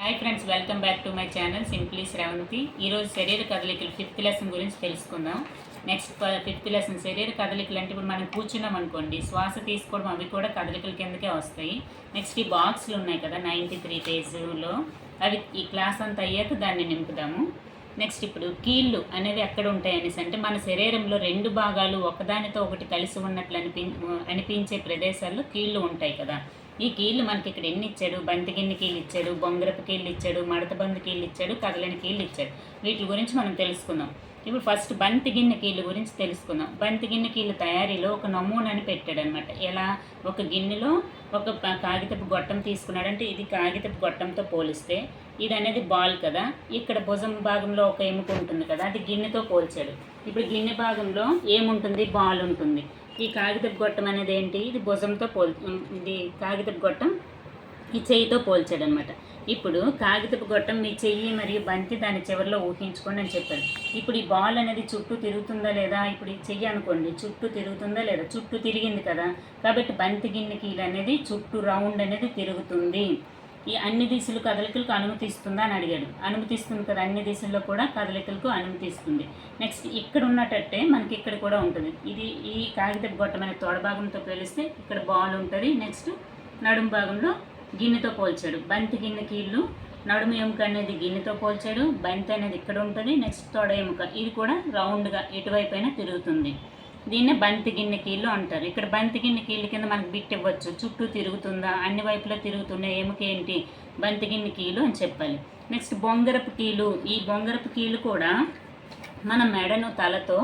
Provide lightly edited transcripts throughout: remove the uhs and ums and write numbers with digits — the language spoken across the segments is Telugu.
Hi friends, welcome back to my channel simply Sravanthi. ఈరోజు శరీర కదలికలు 5th లెసన్ గురించి తెలుసుకుందాం. నెక్స్ట్ 5th లెసన్ శరీర కదలికలు అంటే ఇప్పుడు మనం కూర్చున్నాం అనుకోండి, శ్వాస తీసుకోవడం అవి కూడా కదలికల కిందకే వస్తాయి. నెక్స్ట్ ఈ బాక్స్లు ఉన్నాయి కదా 93 పేజ్లో, అవి ఈ క్లాస్ అంతా అయ్యాక దాన్ని నింపుదాము. నెక్స్ట్ ఇప్పుడు కీళ్ళు అనేవి ఎక్కడ ఉంటాయి అనేసి అంటే మన శరీరంలో 2 భాగాలు ఒకదానితో ఒకటి కలిసి ఉన్నట్లు అనిపించే ప్రదేశాల్లో కీళ్ళు ఉంటాయి కదా. ఈ కీళ్ళు మనకి ఇక్కడ ఎన్ని ఇచ్చాడు? బంతిగిన్నె కీళ్ళు ఇచ్చాడు, బొంగరపు కీళ్ళు ఇచ్చాడు, మడతబంది కీళ్ళు ఇచ్చాడు, కదలని కీళ్ళు ఇచ్చాడు. వీటి గురించి మనం తెలుసుకుందాం. ఇప్పుడు ఫస్ట్ బంతిగిన్నె కీళ్ళు గురించి తెలుసుకుందాం. బంతిగిన్నె కీళ్ళు తయారీలో ఒక నమూనాని పెట్టాడు అనమాట. ఎలా? ఒక గిన్నెలో ఒక కాగితపు గొట్టం తీసుకున్నాడు. అంటే ఇది కాగితపు గొట్టంతో పోలిస్తే ఇది అనేది బాల్ కదా. ఇక్కడ భుజం భాగంలో ఒక ఎముక ఉంటుంది కదా, అది గిన్నెతో పోల్చాడు. ఇప్పుడు గిన్నె భాగంలో ఏముంటుంది? బాల్ ఉంటుంది. ఈ కాగితపు గొట్టం అనేది ఏంటి? ఇది భుజంతో ఇది కాగితపు గొట్టం ఈ చెయ్యితో పోల్చాడు అనమాట. ఇప్పుడు కాగితపు గొట్టం మీ చెయ్యి మరియు బంతి దాని చివరిలో ఊహించుకోండి అని చెప్పాడు. ఇప్పుడు ఈ బాల్ అనేది చుట్టూ తిరుగుతుందా లేదా? ఇప్పుడు ఈ చెయ్యి అనుకోండి, చుట్టూ తిరుగుతుందా లేదా? చుట్టూ తిరిగింది కదా. కాబట్టి బంతి గిన్నె కీలు అనేది చుట్టూ రౌండ్ అనేది తిరుగుతుంది. ఈ అన్ని దిశలు కదలికలకు అనుమతిస్తుందా అని అడిగాడు. అనుమతిస్తుంది కదా, అన్ని దిశల్లో కూడా కదలికలకు అనుమతిస్తుంది. నెక్స్ట్ ఇక్కడ ఉన్నట్టే మనకి ఇక్కడ కూడా ఉంటుంది. ఇది ఈ కాగితపు గొట్టం అనే తోడ భాగంతో పోలిస్తే ఇక్కడ బాల్ ఉంటుంది. నెక్స్ట్ నడుము భాగంలో గిన్నెతో పోల్చాడు. బంతి గిన్నె కీళ్ళు నడుము ఎముక అనేది గిన్నెతో పోల్చాడు. బంతి అనేది ఇక్కడ ఉంటుంది. నెక్స్ట్ తొడ ఎముక ఇది కూడా రౌండ్గా ఎటువైపు అయినా తిరుగుతుంది. దీన్నే బంతి గిన్నె కీళ్ళు అంటారు. ఇక్కడ బంతి గిన్నె కీళ్ళ కింద మనకు బిట్ ఇవ్వచ్చు. చుట్టూ తిరుగుతుందా, అన్ని వైపులో తిరుగుతున్న ఎముక ఏంటి? బంతి గిన్నె కీళ్ళు అని చెప్పాలి. నెక్స్ట్ బొంగరపు కీలు. ఈ బొంగరపు కీలు కూడా మన మెడను తలతో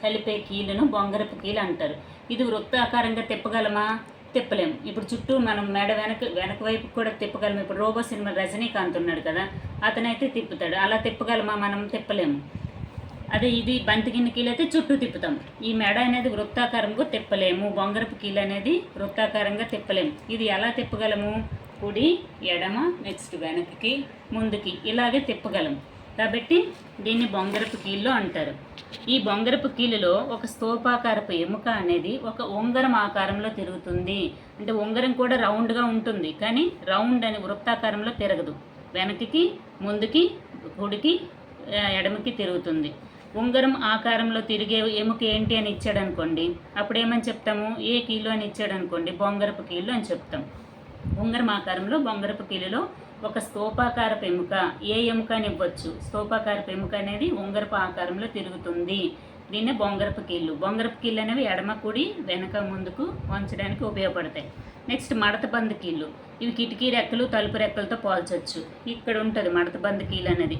కలిపే కీళ్ళను బొంగరపు కీలు అంటారు. ఇది వృత్తాకారంగా తిప్పగలమా? తిప్పలేము. ఇప్పుడు చుట్టూ మనం మెడ వెనక వైపు కూడా తిప్పగలము. ఇప్పుడు రోబో సినిమా రజనీకాంత్ ఉన్నాడు కదా, అతనైతే తిప్పుతాడు. అలా తిప్పగలమా? మనం తిప్పలేము. అదే ఇది బంతి గిన్నె కీలు అయితే చుట్టూ తిప్పుతాం. ఈ మెడ అనేది వృత్తాకారంగా తిప్పలేము. బొంగరపు కీలు అనేది వృత్తాకారంగా తిప్పలేము. ఇది ఎలా తిప్పగలము? కుడి, ఎడమ, నెక్స్ట్ వెనక్కి, ముందుకి ఇలాగే తిప్పగలము. కాబట్టి దీన్ని బొంగరపు కీళ్ళు అంటారు. ఈ బొంగరపు కీలులో ఒక స్తూపాకారపు ఎముక అనేది ఒక ఉంగరం ఆకారంలో తిరుగుతుంది. అంటే ఉంగరం కూడా రౌండ్గా ఉంటుంది, కానీ రౌండ్ అని వృత్తాకారంలో తిరగదు. వెనక్కి, ముందుకి, కుడికి, ఎడమకి తిరుగుతుంది. ఉంగరం ఆకారంలో తిరిగే ఎముక ఏంటి అని ఇచ్చాడు అనుకోండి, అప్పుడు ఏమని చెప్తాము? ఏ కీలు అని ఇచ్చాడు అనుకోండి, బొంగరపు కీళ్ళు అని చెప్తాం. ఉంగరం ఆకారంలో బొంగరపు కీలులో ఒక స్తూపాకారపు ఎముక, ఏ ఎముక అని ఇవ్వచ్చు. స్తూపాకారపు ఎముక అనేది ఉంగరపు ఆకారంలో తిరుగుతుంది. దీన్నే బొంగరపు కీళ్ళు. బొంగరపు కీళ్ళు అనేవి ఎడమ, కుడి, వెనక, ముందుకు వంచడానికి ఉపయోగపడతాయి. నెక్స్ట్ మడతబంది కీళ్ళు. ఇవి కిటికీ రెక్కలు, తలుపు రెక్కలతో పోల్చవచ్చు. ఇక్కడ ఉంటుంది మడతబంది కీళ్ళు అనేది.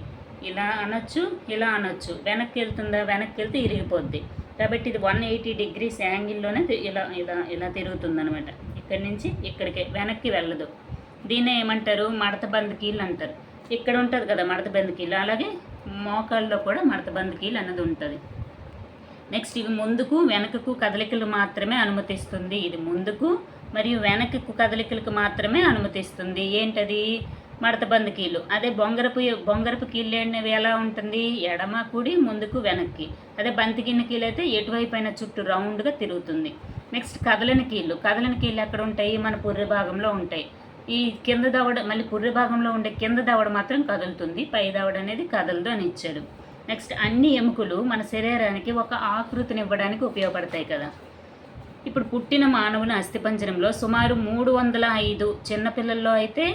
ఇలా అనొచ్చు, ఇలా అనొచ్చు. వెనక్కి వెళ్తుందా? వెనక్కి వెళ్తే ఇరిగిపోద్ది. కాబట్టి ఇది 180 degrees యాంగిల్లోనే ఇలా ఇలా ఇలా తిరుగుతుంది అనమాట. ఇక్కడి నుంచి ఇక్కడికే, వెనక్కి వెళ్ళదు. దీన్నే ఏమంటారు? మడతబంది కీళ్ళు అంటారు. ఇక్కడ ఉంటుంది కదా మడతబంది కీళ్ళు, అలాగే మోకాల్లో కూడా మడతబంది కీళ్ళు అన్నది ఉంటుంది. నెక్స్ట్ ఇవి ముందుకు, వెనకకు కదలికలు మాత్రమే అనుమతిస్తుంది. ఇది ముందుకు మరియు వెనకకు కదలికలకు మాత్రమే అనుమతిస్తుంది. ఏంటది? మడతబంది కీళ్ళు. అదే బొంగరపు కీళ్ళు అనేవి ఎలా ఉంటుంది? ఎడమ, కుడి, ముందుకు, వెనక్కి. అదే బంతి గిన్నె కీళ్ళు అయితే ఎటువైపు అయినా చుట్టూ రౌండ్గా తిరుగుతుంది. నెక్స్ట్ కదలని కీళ్ళు. కదలని కీళ్ళు ఎక్కడ ఉంటాయి? మన పుర్రె భాగంలో ఉంటాయి. ఈ కింద దవడ, మళ్ళీ పుర్రె భాగంలో ఉండే కింద దవడ మాత్రం కదులుతుంది, పై దవడ అనేది కదలదు అని ఇచ్చాడు. నెక్స్ట్ అన్ని ఎముకలు మన శరీరానికి ఒక ఆకృతిని ఇవ్వడానికి ఉపయోగపడతాయి కదా. ఇప్పుడు పుట్టిన మానవుని అస్థిపంజరంలో సుమారు 305, చిన్నపిల్లల్లో అయితే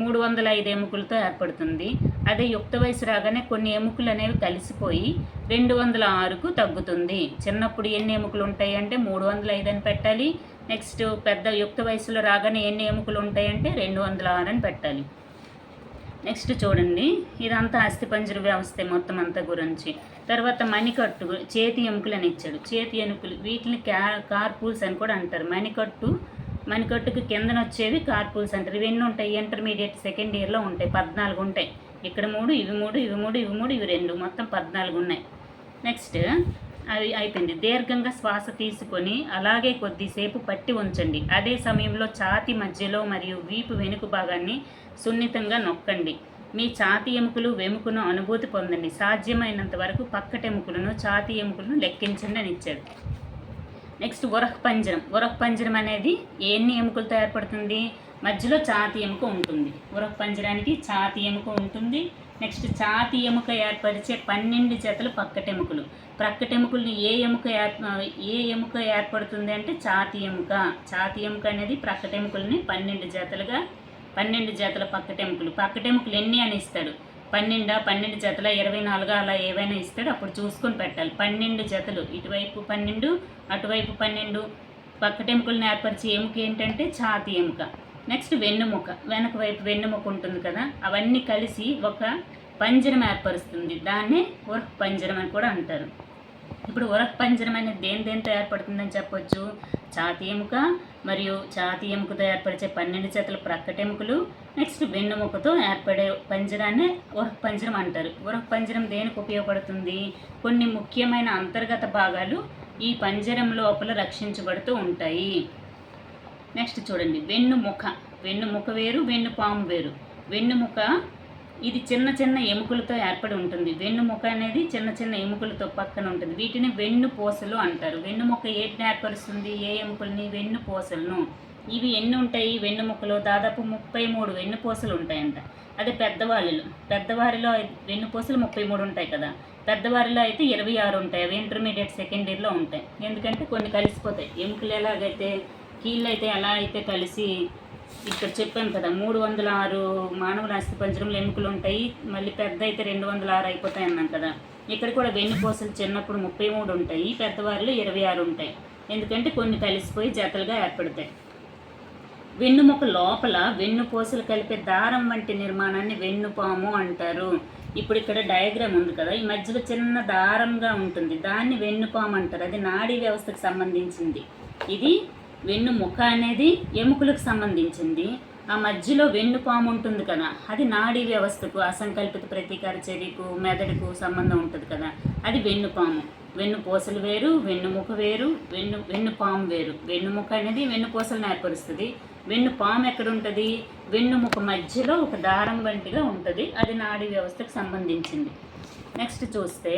305 ఎముకలతో ఏర్పడుతుంది. అదే యుక్త వయసు రాగానే కొన్ని ఎముకలు అనేవి కలిసిపోయి 206కు తగ్గుతుంది. చిన్నప్పుడు ఎన్ని ఎముకలు ఉంటాయి అంటే 305 అని పెట్టాలి. నెక్స్ట్ పెద్ద యుక్త వయసులో రాగానే ఎన్ని ఎముకలు ఉంటాయంటే 206 అని పెట్టాలి. నెక్స్ట్ చూడండి, ఇదంతా అస్థిపంజర వ్యవస్థ మొత్తం అంతా గురించి. తర్వాత మణికట్టు, చేతి ఎముకలు అని ఇచ్చాడు. చేతి ఎముకలు వీటిని కార్పూల్స్ అని కూడా అంటారు. మణికట్టుకు కిందన వచ్చేవి కార్పూల్స్ అంటారు. ఇవి ఎన్ని ఉంటాయి? ఇంటర్మీడియట్ సెకండ్ ఇయర్లో ఉంటాయి. 14 ఉంటాయి. ఇక్కడ 3, ఇవి 3, ఇవి 3, ఇవి 3, ఇవి 2, మొత్తం 14 ఉన్నాయి. నెక్స్ట్ అవి అయిపోయింది. దీర్ఘంగా శ్వాస తీసుకొని అలాగే కొద్దిసేపు పట్టి ఉంచండి. అదే సమయంలో ఛాతీ మధ్యలో మరియు వీపు వెనుక భాగాన్ని సున్నితంగా నొక్కండి. మీ ఛాతీ ఎముకలు, వెముకను అనుభూతి పొందండి. సాధ్యమైనంత వరకు పక్కటెముకలను, ఛాతీ ఎముకలను లెక్కించండి అని ఇచ్చాడు. నెక్స్ట్ ఉరహ పంజరం. ఉరహ పంజరం అనేది ఎన్ని ఎముకలతో ఏర్పడుతుంది? మధ్యలో ఛాతీ ఎముక ఉంటుంది. ఉరక పంజరానికి ఛాతీ ఎముక ఉంటుంది. నెక్స్ట్ ఛాతీ ఎముక ఏర్పరిచే 12 జతలు ప్రక్కటెముకలు. ప్రక్కటెముకల్ని ఏ ఎముక ఏర్పడుతుంది అంటే ఛాతీ ఎముక. ఛాతీ ఎముక అనేది ప్రక్కటెముకల్ని 12 జతల ప్రక్కటెముకలు. ప్రక్కటెముకలు ఎన్ని అని ఇస్తాడు, 12 జతల 24 అలా ఏవైనా ఇస్తాడు, అప్పుడు చూసుకొని పెట్టాలి. 12 జతలు, ఇటువైపు 12 అటువైపు 12 ప్రక్కటెముకలను ఏర్పరిచే ఎముక ఏంటంటే ఛాతీ ఎముక. నెక్స్ట్ వెన్నుముక, వెనక వైపు వెన్నుముక ఉంటుంది కదా, అవన్నీ కలిసి ఒక పంజరం ఏర్పరుస్తుంది. దాన్నే ఉరక పంజరం అని కూడా అంటారు. ఇప్పుడు ఉరక పంజరం అనేది దేంతో ఏర్పడుతుందని చెప్పొచ్చు, ఛాతీ ఎముక మరియు ఛాతీ ఎముకతో ఏర్పరిచే 12 జతల ప్రక్కటెముకలు, నెక్స్ట్ వెన్నుముకతో ఏర్పడే పంజరాన్ని ఉరక పంజరం అంటారు. ఉరక పంజరం దేనికి ఉపయోగపడుతుంది, కొన్ని ముఖ్యమైన అంతర్గత భాగాలు ఈ పంజరం లోపల రక్షించబడుతూ ఉంటాయి. నెక్స్ట్ చూడండి, వెన్నుముక వేరు, వెన్నుపాము వేరు. వెన్నుముక ఇది చిన్న ఎముకలతో ఏర్పడి ఉంటుంది. వెన్నుముక అనేది చిన్న ఎముకలతో పక్కన ఉంటుంది. వీటిని వెన్నుపూసలు అంటారు. వెన్నుముక ఏటిని ఏర్పరుస్తుంది, ఏ ఎముకల్ని, వెన్నుపూసలను. ఇవి ఎన్ని ఉంటాయి వెన్నుముకలో, దాదాపు 33 వెన్నుపూసలు ఉంటాయంట. అదే పెద్దవారిలో వెన్నుపూసలు 33 ఉంటాయి కదా, పెద్దవారిలో అయితే 26 ఉంటాయి. అవి ఇంటర్మీడియట్ సెకండ్ ఇయర్లో ఉంటాయి. ఎందుకంటే కొన్ని కలిసిపోతాయి. ఎముకలు ఎలాగైతే కీళ్ళు అయితే ఎలా అయితే కలిసి, ఇక్కడ చెప్పాను కదా 306 మానవుల అస్థిపంజరంలో ఎముకలు ఉంటాయి, మళ్ళీ పెద్ద అయితే 206 అయిపోతాయి అన్నాం కదా. ఇక్కడ కూడా వెన్నుపూసలు చిన్నప్పుడు 33 ఉంటాయి, పెద్దవారిలో 26 ఉంటాయి. ఎందుకంటే కొన్ని కలిసిపోయి జతలుగా ఏర్పడతాయి. వెన్నుముక లోపల వెన్నుపూసలు కలిపే దారం వంటి నిర్మాణాన్ని వెన్నుపాము అంటారు. ఇప్పుడు ఇక్కడ డయాగ్రామ్ ఉంది కదా, ఈ మధ్యలో చిన్న దారంగా ఉంటుంది, దాన్ని వెన్నుపాము అంటారు. అది నాడీ వ్యవస్థకు సంబంధించింది. ఇది వెన్నుముక అనేది ఎముకలకు సంబంధించింది. ఆ మధ్యలో వెన్నుపాము ఉంటుంది కదా, అది నాడీ వ్యవస్థకు, అసంకల్పిత ప్రతీకార చర్యకు, మెదడుకు సంబంధం ఉంటుంది కదా, అది వెన్నుపాము. వెన్నుపూసలు వేరు, వెన్నుముక వేరు, వెన్నుపాము వేరు. వెన్నుముక అనేది వెన్నుపూసలను ఏర్పరుస్తుంది. వెన్నుపాము ఎక్కడ ఉంటుంది, వెన్నుముక మధ్యలో ఒక దారం వంటిగా ఉంటుంది, అది నాడీ వ్యవస్థకు సంబంధించింది. నెక్స్ట్ చూస్తే,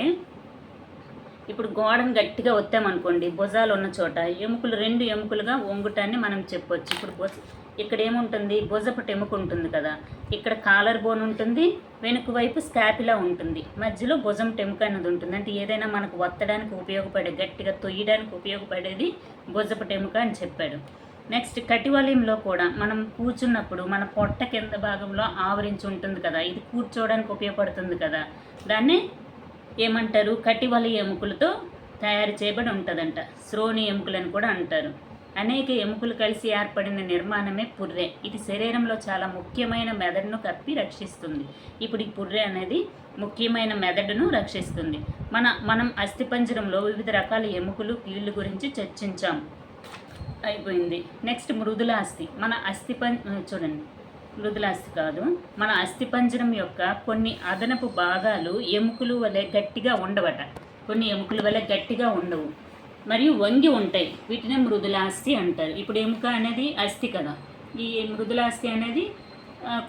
ఇప్పుడు గోడను గట్టిగా ఒత్తామనుకోండి, భుజాలు ఉన్న చోట ఎముకలు 2 ఎముకలుగా వంగుటాన్ని మనం చెప్పొచ్చు. ఇప్పుడు ఇక్కడ ఏముంటుంది, భుజపటు ఎముక ఉంటుంది కదా, ఇక్కడ కాలర్ బోన్ ఉంటుంది, వెనుక వైపు స్కాపిలా ఉంటుంది, మధ్యలో భుజం ఎముక అనేది ఉంటుంది. అంటే ఏదైనా మనకు ఒత్తడానికి ఉపయోగపడే, గట్టిగా తొయ్యడానికి ఉపయోగపడేది భుజపటు ఎముక అని చెప్పాడు. నెక్స్ట్ కటివలయంలో కూడా మనం కూర్చున్నప్పుడు మన పొట్ట కింద భాగంలో ఆవరించి ఉంటుంది కదా, ఇది కూర్చోవడానికి ఉపయోగపడుతుంది కదా, దాన్ని ఏమంటారు, కటివలయ ఎముకలతో తయారు చేయబడి ఉంటుందంట. శ్రోణి ఎముకలని కూడా అంటారు. అనేక ఎముకలు కలిసి ఏర్పడిన నిర్మాణమే పుర్రె. ఇది శరీరంలో చాలా ముఖ్యమైన మెదడును కప్పి రక్షిస్తుంది. ఇప్పుడు ఈ పుర్రె అనేది ముఖ్యమైన మెదడును రక్షిస్తుంది. మనం అస్థిపంజరంలో వివిధ రకాల ఎముకలు, కీళ్ళు గురించి చర్చించాం, అయిపోయింది. నెక్స్ట్ మృదులాస్థి. చూడండి, మృదులాస్థి కాదు, మన అస్థిపంజరం యొక్క కొన్ని అదనపు భాగాలు ఎముకలు వలె గట్టిగా ఉండవట. కొన్ని ఎముకల వలె గట్టిగా ఉండవు మరియు వంగి ఉంటాయి. వీటినే మృదులాస్థి అంటారు. ఇప్పుడు ఎముక అనేది అస్థి కదా, ఈ మృదులాస్థి అనేది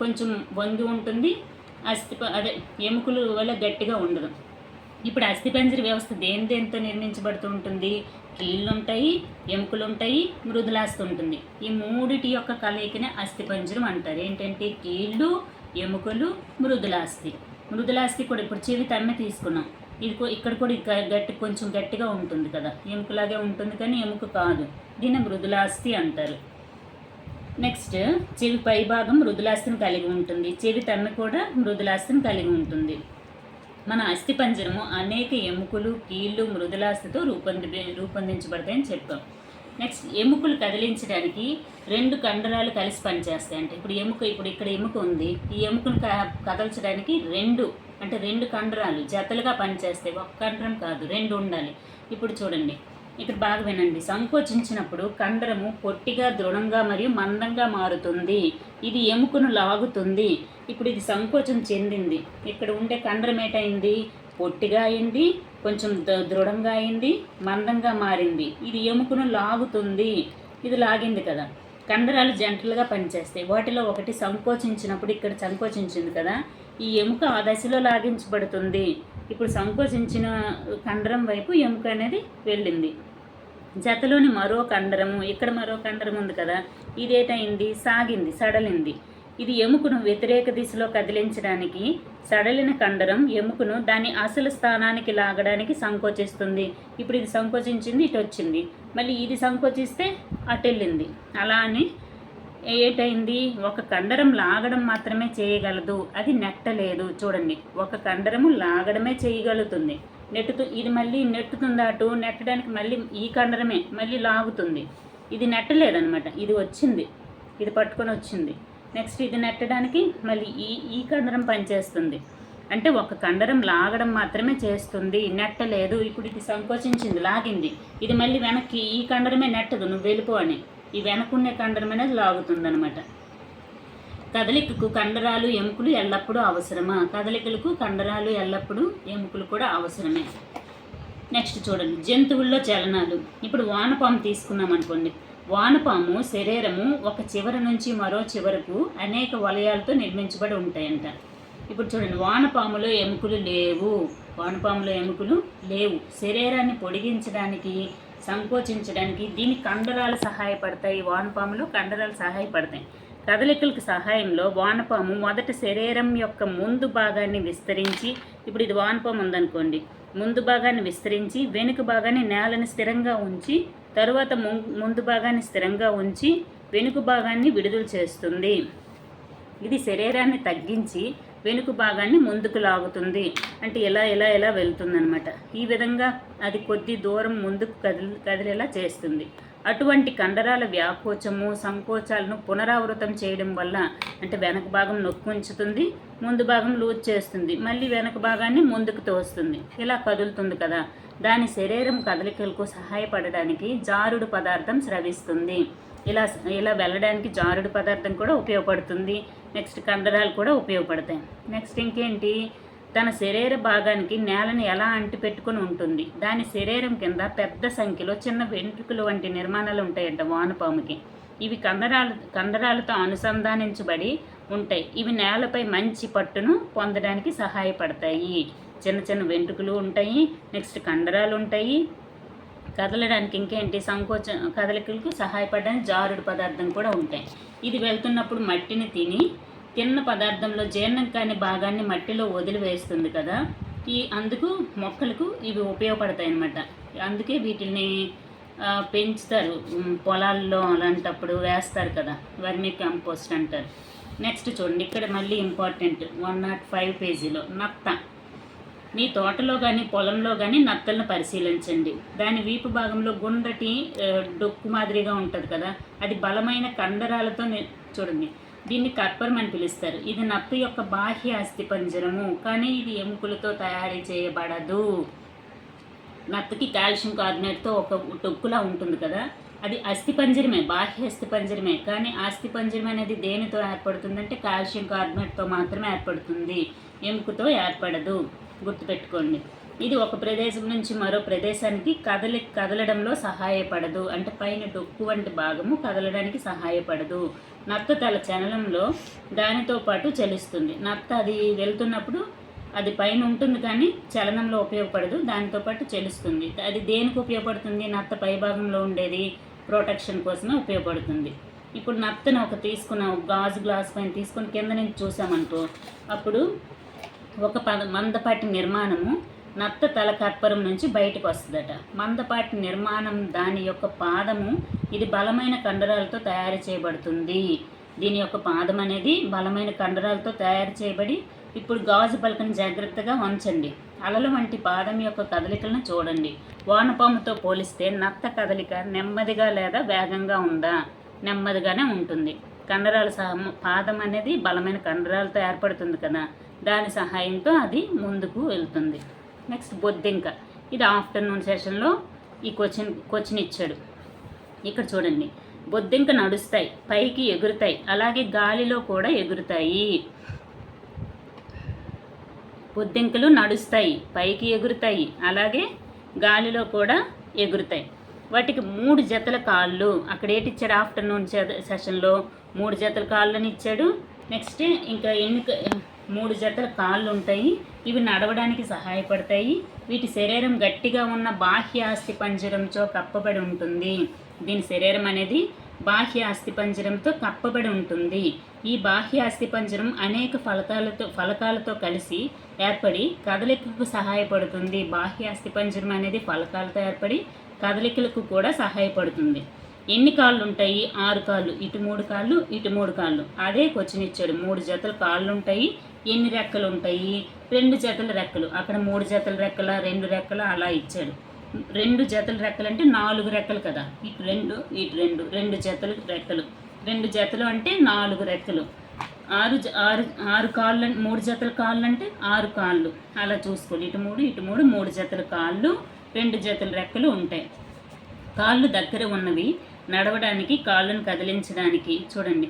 కొంచెం వంగి ఉంటుంది, ఎముకలు వల్ల గట్టిగా ఉండదు. ఇప్పుడు అస్థిపంజర వ్యవస్థ దేంతో నిర్మించబడుతూ ఉంటుంది, కీళ్ళు ఉంటాయి, ఎముకలు ఉంటాయి, మృదులాస్థి ఉంటుంది. ఈ మూడిటి యొక్క కలయికనే అస్థిపంజరం అంటారు. ఏంటంటే కీళ్ళు, ఎముకలు, మృదులాస్థి. మృదులాస్థి కూడా ఇప్పుడు చెవి తమ్మె తీసుకున్నాం, ఇక్కడ కూడా కొంచెం గట్టిగా ఉంటుంది కదా, ఎముకలాగే ఉంటుంది కానీ ఎముక కాదు, దీన్ని మృదులాస్థి అంటారు. నెక్స్ట్ చెవి పై భాగం మృదులాస్థిని కలిగి ఉంటుంది, చెవి తమ్మె కూడా మృదులాస్థిని కలిగి ఉంటుంది. మన అస్థిపంజరము అనేక ఎముకలు, కీళ్ళు, మృదులాస్థితో రూపొందించబడతాయని చెప్పాం. నెక్స్ట్ ఎముకలు కదిలించడానికి 2 కండరాలు కలిసి పనిచేస్తాయి. అంటే ఇప్పుడు ఇక్కడ ఎముక ఉంది, ఈ ఎముకను కదల్చడానికి 2 కండరాలు జతలుగా పనిచేస్తాయి. ఒక కండరం కాదు, 2 ఉండాలి. ఇప్పుడు చూడండి, ఇక్కడ బాగా వినండి. సంకోచించినప్పుడు కండరము పొట్టిగా, దృఢంగా మరియు మందంగా మారుతుంది. ఇది ఎముకను లాగుతుంది. ఇప్పుడు ఇది సంకోచం చెందింది. ఇక్కడ ఉండే కండరం ఏటైంది, పొట్టిగా అయింది, కొంచెం దృఢంగా అయింది, మందంగా మారింది. ఇది ఎముకను లాగుతుంది. ఇది లాగింది కదా, కండరాలు జంటలుగా పనిచేస్తాయి. వాటిలో ఒకటి సంకోచించినప్పుడు, ఇక్కడ సంకోచించింది కదా, ఈ ఎముక ఆ దశలో లాగించబడుతుంది. ఇప్పుడు సంకోచించిన కండరం వైపు ఎముక అనేది వెళ్ళింది. జతలోని మరో కండరము, ఇక్కడ మరో కండరం ఉంది కదా, ఇదేటైంది, సాగింది, సడలింది. ఇది ఎముకను వ్యతిరేక దిశలో కదిలించడానికి సడలిన కండరం ఎముకను దాని అసలు స్థానానికి లాగడానికి సంకోచిస్తుంది. ఇప్పుడు ఇది సంకోచించింది, ఇటు వచ్చింది, మళ్ళీ ఇది సంకోచిస్తే అటు వెళ్ళింది. అలా అని ఏటైంది, ఒక కండరం లాగడం మాత్రమే చేయగలదు, అది నెట్టలేదు. చూడండి, ఒక కండరము లాగడమే చేయగలుగుతుంది, ఇది మళ్ళీ నెట్టుతుంది, అటు నెట్టడానికి మళ్ళీ ఈ కండరమే మళ్ళీ లాగుతుంది. ఇది నెట్టలేదనమాట, ఇది వచ్చింది, ఇది పట్టుకొని వచ్చింది. నెక్స్ట్ ఇది నెట్టడానికి మళ్ళీ ఈ కండరం పనిచేస్తుంది. అంటే ఒక కండరం లాగడం మాత్రమే చేస్తుంది, నెట్టలేదు. ఇప్పుడు ఇది సంకోచించింది, లాగింది, ఇది మళ్ళీ వెనక్కి ఈ కండరమే నెట్టదు, నువ్వు వెళ్ళిపో అని ఈ వెనకున్నే కండరం అనేది లాగుతుంది అనమాట. కదలికకు కండరాలు ఎముకలు ఎల్లప్పుడూ అవసరమా? కదలికలకు కండరాలు ఎల్లప్పుడూ ఎముకలు కూడా అవసరమే. నెక్స్ట్ చూడండి, జంతువుల్లో చలనాలు. ఇప్పుడు వానపాము తీసుకున్నాం అనుకోండి. వానపాము శరీరము ఒక చివర నుంచి మరో చివరకు అనేక వలయాలతో నిర్మించబడి ఉంటాయంట. ఇప్పుడు చూడండి, వానపాములో ఎముకలు లేవు. శరీరాన్ని పొడిగించడానికి, సంకోచించడానికి దీని కండరాలు సహాయపడతాయి. వానపాములో కండరాలు సహాయపడతాయి. కదలికలకు సహాయంలో వానపాము మొదట శరీరం యొక్క ముందు భాగాన్ని విస్తరించి, ఇప్పుడు ఇది వానపాము ఉందనుకోండి, ముందు భాగాన్ని విస్తరించి వెనుక భాగాన్ని నేలని స్థిరంగా ఉంచి, తరువాత ముందు భాగాన్ని స్థిరంగా ఉంచి వెనుక భాగాన్ని విడుదల చేస్తుంది. ఇది శరీరాన్ని తగ్గించి వెనుక భాగాన్ని ముందుకు లాగుతుంది. అంటే ఎలా వెళ్తుందనమాట. ఈ విధంగా అది కొద్ది దూరం ముందుకు కదిలేలా చేస్తుంది. అటువంటి కండరాల వ్యాకోచము, సంకోచాలను పునరావృతం చేయడం వల్ల, అంటే వెనక భాగం నొక్కి ఉంచుతుంది, ముందు భాగం లూజ్ చేస్తుంది, మళ్ళీ వెనక భాగాన్ని ముందుకు తోస్తుంది, ఇలా కదులుతుంది కదా. దాని శరీరం కదలికలకు సహాయపడడానికి జారుడు పదార్థం స్రవిస్తుంది. ఇలా వెళ్ళడానికి జారుడు పదార్థం కూడా ఉపయోగపడుతుంది. నెక్స్ట్ కండరాలు కూడా ఉపయోగపడతాయి. నెక్స్ట్ ఇంకేంటి, తన శరీర భాగానికి నేలను ఎలా అంటిపెట్టుకుని ఉంటుంది. దాని శరీరం కింద పెద్ద సంఖ్యలో చిన్న వెంట్రుకలు వంటి నిర్మాణాలు ఉంటాయంట వానపాముకి. ఇవి కండరాలతో అనుసంధానించబడి ఉంటాయి. ఇవి నేలపై మంచి పట్టును పొందడానికి సహాయపడతాయి. చిన్న చిన్న వెంట్రుకలు ఉంటాయి, నెక్స్ట్ కండరాలు ఉంటాయి. కదలడానికి ఇంకేంటి, కదలికలకు సహాయపడడానికి జారుడు పదార్థం కూడా ఉంటాయి. ఇది వెళ్తున్నప్పుడు మట్టిని తిన్న పదార్థంలో జీర్ణం కాని భాగాన్ని మట్టిలో వదిలివేస్తుంది కదా. అందుకు మొక్కలకు ఇవి ఉపయోగపడతాయి అన్నమాట. అందుకే వీటిని పెంచుతారు పొలాల్లో, అలాంటప్పుడు వేస్తారు కదా, వర్మీ కంపోస్ట్ అంటారు. నెక్స్ట్ చూడండి, ఇక్కడ మళ్ళీ ఇంపార్టెంట్ 105 పేజీలో నత్త. మీ తోటలో కానీ పొలంలో కానీ నత్తలను పరిశీలించండి. దాని వీపు భాగంలో గుండ్రటి డొక్కు మాదిరిగా ఉంటుంది కదా, అది బలమైన కండరాలతో చూడండి, దీన్ని కర్పరం అని పిలుస్తారు. ఇది నత్త యొక్క బాహ్య అస్థిపంజరము, కానీ ఇది ఎముకలతో తయారు చేయబడదు. నత్తకి కాల్షియం కార్బోనేట్తో ఒక డొక్కులా ఉంటుంది కదా, అది అస్థిపంజరమే, బాహ్య అస్థిపంజరమే. కానీ అస్థిపంజరం అనేది దేనితో ఏర్పడుతుందంటే కాల్షియం కార్బోనేట్తో మాత్రమే ఏర్పడుతుంది, ఎముకతో ఏర్పడదు, గుర్తుపెట్టుకోండి. ఇది ఒక ప్రదేశం నుంచి మరో ప్రదేశానికి కదలడంలో సహాయపడదు. అంటే పైన డొక్కు వంటి భాగము కదలడానికి సహాయపడదు. నత్త తల చలనంలో దానితో పాటు చలిస్తుంది. నత్త అది వెళ్తున్నప్పుడు అది పైన ఉంటుంది కానీ చలనంలో ఉపయోగపడదు, దానితో పాటు చలిస్తుంది. అది దేనికి ఉపయోగపడుతుంది? నత్త పై భాగంలో ఉండేది ప్రొటెక్షన్ కోసమే ఉపయోగపడుతుంది. ఇప్పుడు నత్తను తీసుకున్న గాజు గ్లాస్ పైన తీసుకొని కింద నుంచి చూసామనుకో, అప్పుడు ఒక మందపాటి నిర్మాణము నత్త తల కర్పరం నుంచి బయటకు వస్తుందట. మందపాటి నిర్మాణం దాని యొక్క పాదము, ఇది బలమైన కండరాలతో తయారు చేయబడుతుంది. దీని యొక్క పాదం అనేది బలమైన కండరాలతో తయారు చేయబడి, ఇప్పుడు గాజు పలకను జాగ్రత్తగా ఉంచండి. అలల వంటి పాదం యొక్క కదలికలను చూడండి. వానపాముతో పోలిస్తే నత్త కదలిక నెమ్మదిగా లేదా వేగంగా ఉందా? నెమ్మదిగానే ఉంటుంది. కండరాల పాదం అనేది బలమైన కండరాలతో ఏర్పడుతుంది కదా, దాని సహాయంతో అది ముందుకు వెళ్తుంది. నెక్స్ట్ బొద్దింక. ఇది ఆఫ్టర్నూన్ సెషన్లో ఈ క్వశ్చన్ ఇచ్చాడు. ఇక్కడ చూడండి, బొద్దింక నడుస్తాయి, పైకి ఎగురుతాయి, అలాగే గాలిలో కూడా ఎగురుతాయి. బొద్దింకలు నడుస్తాయి, పైకి ఎగురుతాయి, అలాగే గాలిలో కూడా ఎగురుతాయి. వాటికి 3 జతల కాళ్ళు. అక్కడ ఏంటి ఇచ్చాడు? ఆఫ్టర్నూన్ సెషన్లో 3 జతల కాళ్ళని ఇచ్చాడు. నెక్స్ట్ ఇంకా 3 జతల కాళ్ళు ఉంటాయి. ఇవి నడవడానికి సహాయపడతాయి. వీటి శరీరం గట్టిగా ఉన్న బాహ్య అస్థిపంజరంతో కప్పబడి ఉంటుంది. దీని శరీరం అనేది బాహ్య అస్థిపంజరంతో కప్పబడి ఉంటుంది. ఈ బాహ్య అస్థిపంజరం అనేక ఫలకాలతో కలిసి ఏర్పడి కదలికకు సహాయపడుతుంది. బాహ్య అస్థిపంజరం అనేది ఫలకాలతో ఏర్పడి కదలికలకు కూడా సహాయపడుతుంది. ఎన్ని కాళ్ళు ఉంటాయి? 6 కాళ్ళు. ఇటు 3 కాళ్ళు, ఇటు 3 కాళ్ళు. అదే క్వశ్చన్ ఇచ్చాడు. 3 జతల కాళ్ళు ఉంటాయి. ఎన్ని రెక్కలు ఉంటాయి? 2 జతల రెక్కలు. అక్కడ 3 జతల రెక్కల, 2 రెక్కల అలా ఇచ్చాడు. 2 జతల రెక్కలు అంటే 4 రెక్కలు కదా. ఇటు 2, ఇటు 2 జతల రెక్కలు. 2 జతలు అంటే 4 రెక్కలు. 6 కాళ్ళు, 3 జతల కాళ్ళు అంటే 6 కాళ్ళు. అలా చూసుకోండి. ఇటు 3, ఇటు 3 జతల కాళ్ళు, 2 జతల రెక్కలు ఉంటాయి. కాళ్ళు దగ్గర ఉన్నవి నడవడానికి, కాళ్ళను కదిలించడానికి. చూడండి,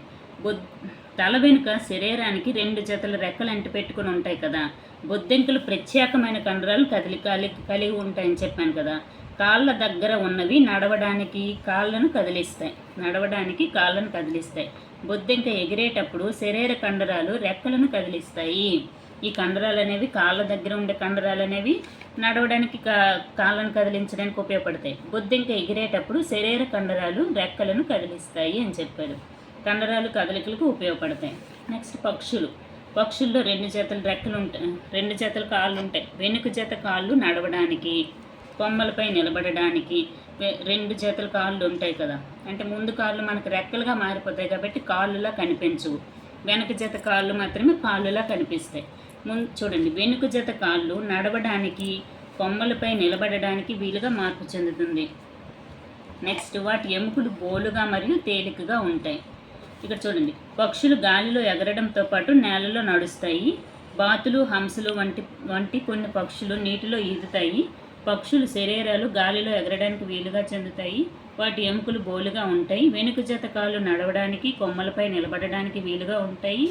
తల వెనుక శరీరానికి 2 జతల రెక్కలు అంటిపెట్టుకుని ఉంటాయి కదా. బొద్దింకలు ప్రత్యేకమైన కండరాలు కలిగి ఉంటాయని చెప్పాను కదా. కాళ్ళ దగ్గర ఉన్నవి నడవడానికి కాళ్ళను కదిలిస్తాయి. బొద్దింక ఎగిరేటప్పుడు శరీర కండరాలు రెక్కలను కదిలిస్తాయి. ఈ కండరాలు అనేవి, కాళ్ళ దగ్గర ఉండే కండరాలు అనేవి నడవడానికి, కాళ్ళను కదిలించడానికి ఉపయోగపడతాయి. బొద్దింక ఎగిరేటప్పుడు శరీర కండరాలు రెక్కలను కదిలిస్తాయి అని చెప్పాడు. కండరాలు కదలికలకు ఉపయోగపడతాయి. నెక్స్ట్ పక్షుల్లో 2 జతల రెక్కలు ఉంటాయి, 2 జతల కాళ్ళు ఉంటాయి. వెనుక జత కాళ్ళు నడవడానికి, కొమ్మలపై నిలబడడానికి 2 జతల కాళ్ళు ఉంటాయి కదా. అంటే ముందు కాళ్ళు మనకు రెక్కలుగా మారిపోతాయి కాబట్టి కాళ్ళులా కనిపించవు. వెనుక జత కాళ్ళు మాత్రమే కాళ్ళులా కనిపిస్తాయి. చూడండి, వెనుక జత కాళ్ళు నడవడానికి, కొమ్మలపై నిలబడడానికి వీలుగా మార్పు చెందుతుంది. నెక్స్ట్, వాటి ఎముకలు బోలుగా మరియు తేలికగా ఉంటాయి. ఇక్కడ చూడండి, పక్షులు గాలిలో ఎగరడంతో పాటు నేలలో నడుస్తాయి. బాతులు, హంసలు వంటి కొన్ని పక్షులు నీటిలో ఈదుతాయి. పక్షుల శరీరాలు గాలిలో ఎగరడానికి వీలుగా చెందుతాయి. వాటి ఎముకలు బోలుగా ఉంటాయి. వెనుక జత కాళ్ళు నడవడానికి, కొమ్మలపై నిలబడడానికి వీలుగా ఉంటాయి.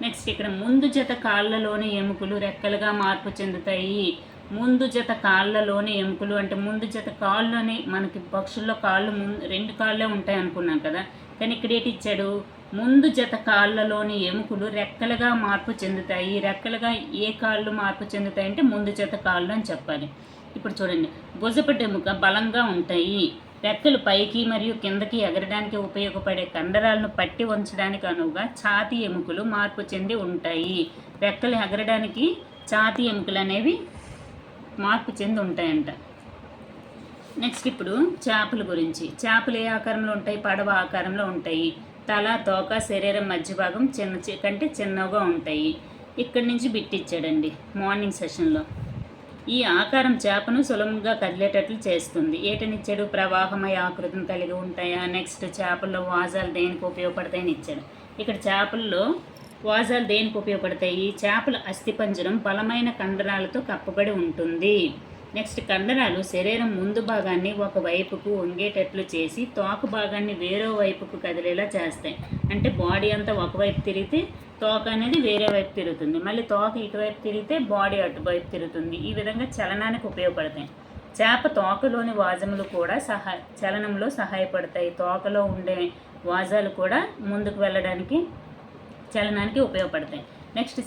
నెక్స్ట్, ఇక్కడ ముందు జత కాళ్ళలోని ఎముకలు రెక్కలుగా మార్పు చెందుతాయి. ముందు జత కాళ్ళలోని ఎముకలు అంటే ముందు జత కాళ్ళు అని మనకి పక్షుల్లో కాళ్ళు 2 కాళ్ళే ఉంటాయి అనుకున్నాం కదా. కానీ ఇక్కడ ఏంటి ఇచ్చాడు? ముందు జత కాళ్ళలోని ఎముకలు రెక్కలుగా మార్పు చెందుతాయి. రెక్కలుగా ఏ కాళ్ళు మార్పు చెందుతాయి అంటే ముందు జత కాళ్ళు అని చెప్పాలి. ఇప్పుడు చూడండి, భుజపటి ఎముక బలంగా ఉంటాయి. రెక్కలు పైకి మరియు కిందకి ఎగరడానికి ఉపయోగపడే కండరాలను పట్టి ఉంచడానికి అనువుగా ఛాతీ ఎముకలు మార్పు చెంది ఉంటాయి. రెక్కలు ఎగరడానికి ఛాతీ ఎముకలు అనేవి మార్పు చెంది ఉంటాయంట. నెక్స్ట్, ఇప్పుడు చేపల గురించి. చేపలు ఏ ఆకారంలో ఉంటాయి? పడవ ఆకారంలో ఉంటాయి. తల, తోక, శరీరం మధ్య భాగం కంటే చిన్నగా ఉంటాయి. ఇక్కడి నుంచి బిట్టిచ్చాడండి మార్నింగ్ సెషన్లో. ఈ ఆకారం చేపను సులభంగా కదిలేటట్లు చేస్తుంది. ఏటనిచ్చాడు? ప్రవాహమయ ఆకృతిని కలిగి ఉంటాయా. నెక్స్ట్, చేపల్లో వాజాలు దేనికి ఉపయోగపడతాయని ఇచ్చాడు. ఇక్కడ చేపల్లో వాజాలు దేనికి ఉపయోగపడతాయి? చేపల అస్థిపంజరం బలమైన కండరాలతో కప్పబడి ఉంటుంది. నెక్స్ట్, కండరాలు శరీరం ముందు భాగాన్ని ఒక వైపుకు వంగేటట్లు చేసి తోక భాగాన్ని వేరే వైపుకు కదిలేలా చేస్తాయి. అంటే బాడీ అంతా ఒకవైపు తిరిగితే తోక అనేది వేరే వైపు తిరుగుతుంది. మళ్ళీ తోక ఇటువైపు తిరిగితే బాడీ అటువైపు తిరుగుతుంది. ఈ విధంగా చలనానికి ఉపయోగపడతాయి. చేప తోకలోని వాజములు కూడా చలనంలో సహాయపడతాయి. తోకలో ఉండే వాజాలు కూడా ముందుకు వెళ్ళడానికి, చలనానికి ఉపయోగపడతాయి. నెక్స్ట్,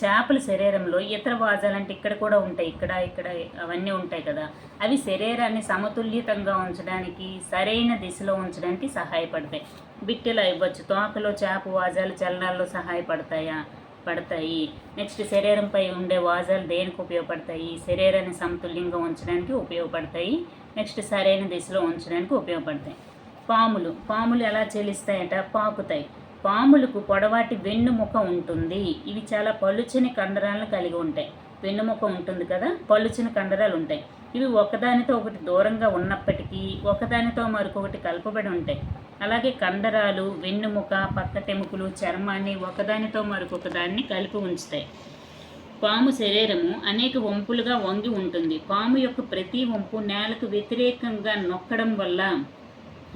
చేపల శరీరంలో ఇతర వాజాలు అంటే ఇక్కడ కూడా ఉంటాయి, ఇక్కడ అవన్నీ ఉంటాయి కదా. అవి శరీరాన్ని సమతుల్యతంగా ఉంచడానికి, సరైన దిశలో ఉంచడానికి సహాయపడతాయి. బిట్టెలా ఇవ్వచ్చు. తోకలో చేప వాజాలు చలనాల్లో పడతాయి. నెక్స్ట్, శరీరంపై ఉండే వాజాలు దేనికి ఉపయోగపడతాయి? శరీరాన్ని సమతుల్యంగా ఉంచడానికి ఉపయోగపడతాయి. నెక్స్ట్, సరైన దిశలో ఉంచడానికి ఉపయోగపడతాయి. పాములు ఎలా చెల్లిస్తాయంట? పాకుతాయి. పాములకు పొడవాటి వెన్నుముక ఉంటుంది. ఇవి చాలా పలుచని కండరాలను కలిగి ఉంటాయి. వెన్నుముక ఉంటుంది కదా, పలుచని కండరాలు ఉంటాయి. ఇవి ఒకదానితో ఒకటి దూరంగా ఉన్నప్పటికీ ఒకదానితో మరొకటి కలపబడి ఉంటాయి. అలాగే కండరాలు, వెన్నుముక, పక్కటెముకలు, చర్మాన్ని ఒకదానితో మరొక దాన్ని కలిపి ఉంచుతాయి. పాము శరీరము అనేక వంపులుగా వంగి ఉంటుంది. పాము యొక్క ప్రతి వంపు నేలకు వ్యతిరేకంగా నొక్కడం వల్ల,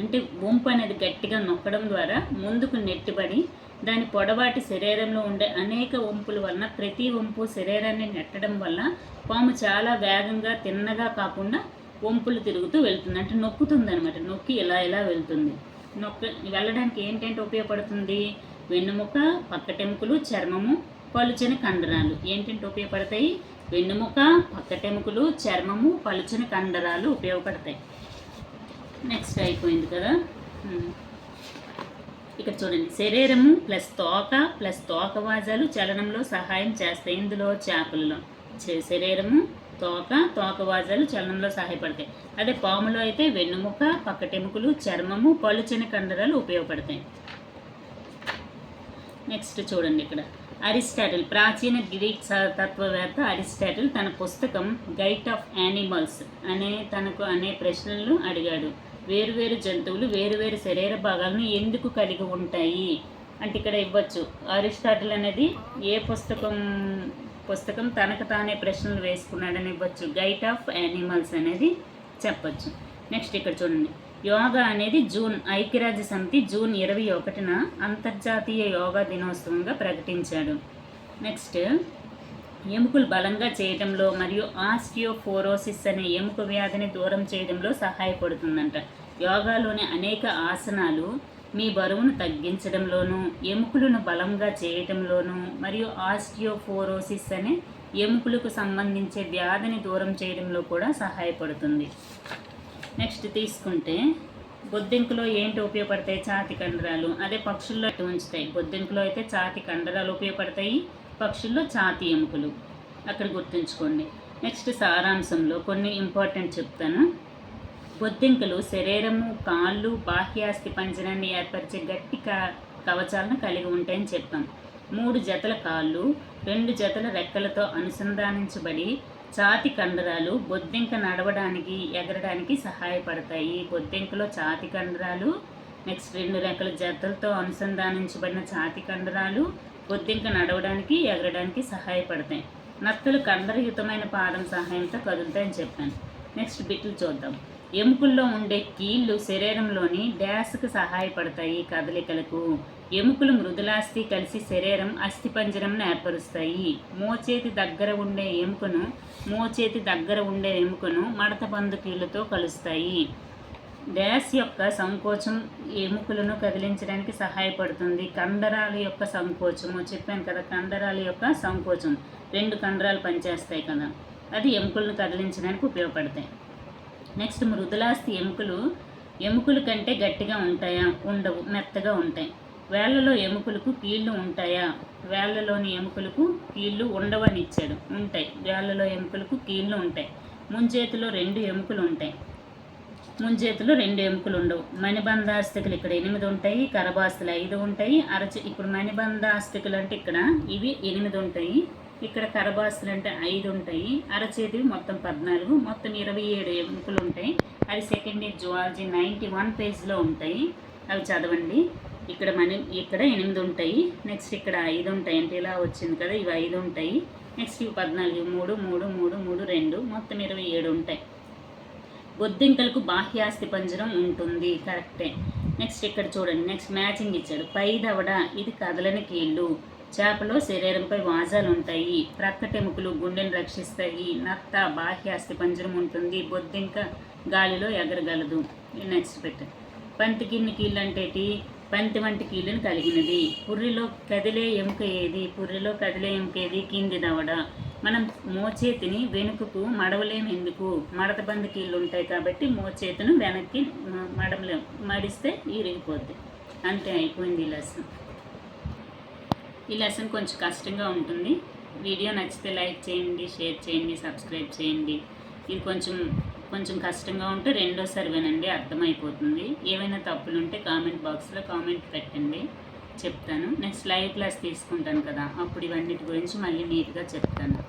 అంటే వంపు అనేది గట్టిగా నొక్కడం ద్వారా ముందుకు నెట్టబడి దాని పొడవాటి శరీరంలో ఉండే అనేక వంపుల వలన ప్రతి వంపు శరీరాన్ని నెట్టడం వల్ల పాము చాలా వేగంగా, తిన్నగా కాకుండా వంపులు తిరుగుతూ వెళ్తుంది. అంటే నొక్కుతుంది అనమాట. నొక్కి ఇలా వెళ్తుంది. వెళ్ళడానికి ఏంటంటే ఉపయోగపడుతుంది? వెన్నుముక, పక్కటెముకలు, చర్మము, పలుచని కండరాలు ఏంటంటే ఉపయోగపడతాయి? వెన్నుముక, పక్కటెముకలు, చర్మము, పలుచని కండరాలు ఉపయోగపడతాయి. నెక్స్ట్ అయిపోయింది కదా. ఇక్కడ చూడండి, శరీరము ప్లస్ తోక ప్లస్ తోకవాజాలు చలనంలో సహాయం చేస్తాయి. ఇందులో చేపలలో శరీరము, తోకవాజాలు చలనంలో సహాయపడతాయి. అదే పాములో అయితే వెన్నుముక, పక్కటెముకలు, చర్మము, పలుచని కండరాలు ఉపయోగపడతాయి. నెక్స్ట్ చూడండి, ఇక్కడ అరిస్టాటిల్, ప్రాచీన గ్రీక్ తత్వవేత్త అరిస్టాటిల్ తన పుస్తకం గైడ్ ఆఫ్ యానిమల్స్ అనే ప్రశ్నలను అడిగాడు. వేరువేరు జంతువులు వేరువేరు శరీర భాగాలను ఎందుకు కలిగి ఉంటాయి అంటే ఇక్కడ ఇవ్వచ్చు. అరిస్టాటిల్ అనేది ఏ పుస్తకం తనకు తానే ప్రశ్నలు వేసుకున్నాడని ఇవ్వచ్చు. గైడ్ ఆఫ్ యానిమల్స్ అనేది చెప్పచ్చు. నెక్స్ట్ ఇక్కడ చూడండి, యోగా అనేది ఐక్యరాజ్య సమితి జూన్ 21న అంతర్జాతీయ యోగా దినోత్సవంగా ప్రకటించాడు. నెక్స్ట్, ఎముకలు బలంగా చేయడంలో మరియు ఆస్టియోపోరోసిస్ అనే ఎముక వ్యాధిని దూరం చేయడంలో సహాయపడుతుందంట. యోగాలోని అనేక ఆసనాలు మీ బరువును తగ్గించడంలోనూ, ఎముకలను బలంగా చేయటంలోనూ మరియు ఆస్టియోపోరోసిస్ అనే ఎముకలకు సంబంధించే వ్యాధిని దూరం చేయడంలో కూడా సహాయపడుతుంది. నెక్స్ట్ తీసుకుంటే, బొద్దింకలో ఏంటి ఉపయోగపడతాయి? ఛాతి కండరాలు. అదే పక్షుల్లో ఉంచుతాయి. బొద్దింకలో అయితే ఛాతి కండరాలు ఉపయోగపడతాయి, పక్షుల్లో ఛాతి ఎముకలు. అక్కడ గుర్తుంచుకోండి. నెక్స్ట్ సారాంశంలో కొన్ని ఇంపార్టెంట్ చెప్తాను. బొద్దింకలు శరీరము, కాళ్ళు, బాహ్యాస్థి పంజరాన్ని ఏర్పరిచే గట్టి కవచాలను కలిగి ఉంటాయని చెప్పాం. 3 జతల కాళ్ళు, 2 జతల రెక్కలతో అనుసంధానించబడి ఛాతి కండరాలు బొద్దింక నడవడానికి, ఎగరడానికి సహాయపడతాయి. బొద్దింకలో ఛాతి కండరాలు, నెక్స్ట్ 2 రెక్కల జతలతో అనుసంధానించబడిన ఛాతి కండరాలు బొద్దింక నడవడానికి, ఎగరడానికి సహాయపడతాయి. నత్తలు కండరయుతమైన పాదం సహాయంతో కదులుతాయని చెప్పాను. నెక్స్ట్ బిట్లు చూద్దాం. ఎముకల్లో ఉండే కీళ్ళు శరీరంలోని డ్యాస్కు సహాయపడతాయి కదలికలకు. ఎముకలు మృదులాస్థి కలిసి శరీరం అస్థిపంజరంను ఏర్పరుస్తాయి. మోచేతి దగ్గర ఉండే ఎముకను మడతబందు కీళ్ళతో కలుస్తాయి. డ్యాస్ యొక్క సంకోచం ఎముకలను కదిలించడానికి సహాయపడుతుంది. కండరాల యొక్క సంకోచము చెప్పాను కదా, కండరాల యొక్క సంకోచం 2 కండరాలు పనిచేస్తాయి కదా, అది ఎముకలను కదిలించడానికి ఉపయోగపడతాయి. నెక్స్ట్, మృదులాస్థి ఎముకల కంటే గట్టిగా ఉంటాయా? ఉండవు, మెత్తగా ఉంటాయి. వేళ్లలో ఎముకలకు కీళ్ళు ఉంటాయా? వేళ్లలోని ఎముకలకు కీళ్ళు ఉండవని ఇచ్చాడు. ఉంటాయి, వేళ్లలో ఎముకలకు కీళ్ళు ఉంటాయి. ముంజేతిలో 2 ఎముకలు ఉంటాయి, ముంజేతిలో 2 ఎముకలు ఉండవు. మణిబంధాస్థికలు ఇక్కడ 8 ఉంటాయి, కరబాస్తులు 5 ఉంటాయి. ఇప్పుడు మణిబంధాస్థికలు అంటే ఇక్కడ ఇవి 8 ఉంటాయి, ఇక్కడ కరబాస్తులు అంటే 5 ఉంటాయి. అరచేతివి మొత్తం 14, మొత్తం 27 ఎముకలు ఉంటాయి. అది సెకండ్ ఇయర్ జువాలజీ 91 పేజ్లో ఉంటాయి, అవి చదవండి. ఇక్కడ 8 ఉంటాయి, నెక్స్ట్ ఇక్కడ 5 ఉంటాయి. అంటే ఇలా వచ్చింది కదా, ఇవి 5 ఉంటాయి. నెక్స్ట్ ఇవి 14, 3, 3, 3, 3, 2, మొత్తం 27 ఉంటాయి. బొద్దింకలకు బాహ్యాస్థి పంజరం ఉంటుంది, కరెక్టే. నెక్స్ట్ ఇక్కడ చూడండి, నెక్స్ట్ మ్యాచింగ్ ఇచ్చాడు. పై దవడ, ఇది కదలని కీళ్ళు. చేపలో శరీరంపై వాజాలు ఉంటాయి. ప్రక్కటెముకలు గుండెను రక్షిస్తాయి. నత్త బాహ్యాస్థి పంజరం ఉంటుంది. బొద్దింక గాలిలో ఎగరగలదు. నెక్స్ట్ పెట్టండి. పంతికిన్ని కీళ్ళు అంటేటి పంతి వంటి కీళ్ళను కలిగినది. పుర్రిలో కదిలే ఎముక ఏది? కింది దవడ. మనం మోచేతిని వెనుకకు మడవలేము. ఎందుకు? మడతబంది కీళ్ళు ఉంటాయి కాబట్టి మోచేతిని వెనక్కి మడవలేము, మడిస్తే ఇరిగిపోద్ది. అంతే, అయిపోయింది ఈ లెసన్. ఈ లెసన్ కొంచెం కష్టంగా ఉంటుంది. వీడియో నచ్చితే లైక్ చేయండి, షేర్ చేయండి, సబ్స్క్రైబ్ చేయండి. ఇది కొంచెం కష్టంగా ఉంటే రెండోసారి వినండి, అర్థమైపోతుంది. ఏమైనా తప్పులు ఉంటే కామెంట్ బాక్స్లో కామెంట్ పెట్టండి, చెప్తాను. నెక్స్ట్ లైవ్ క్లాస్ తీసుకుంటాను కదా, అప్పుడు ఇవన్నిటి గురించి మళ్ళీ నీట్గా చెప్తాను.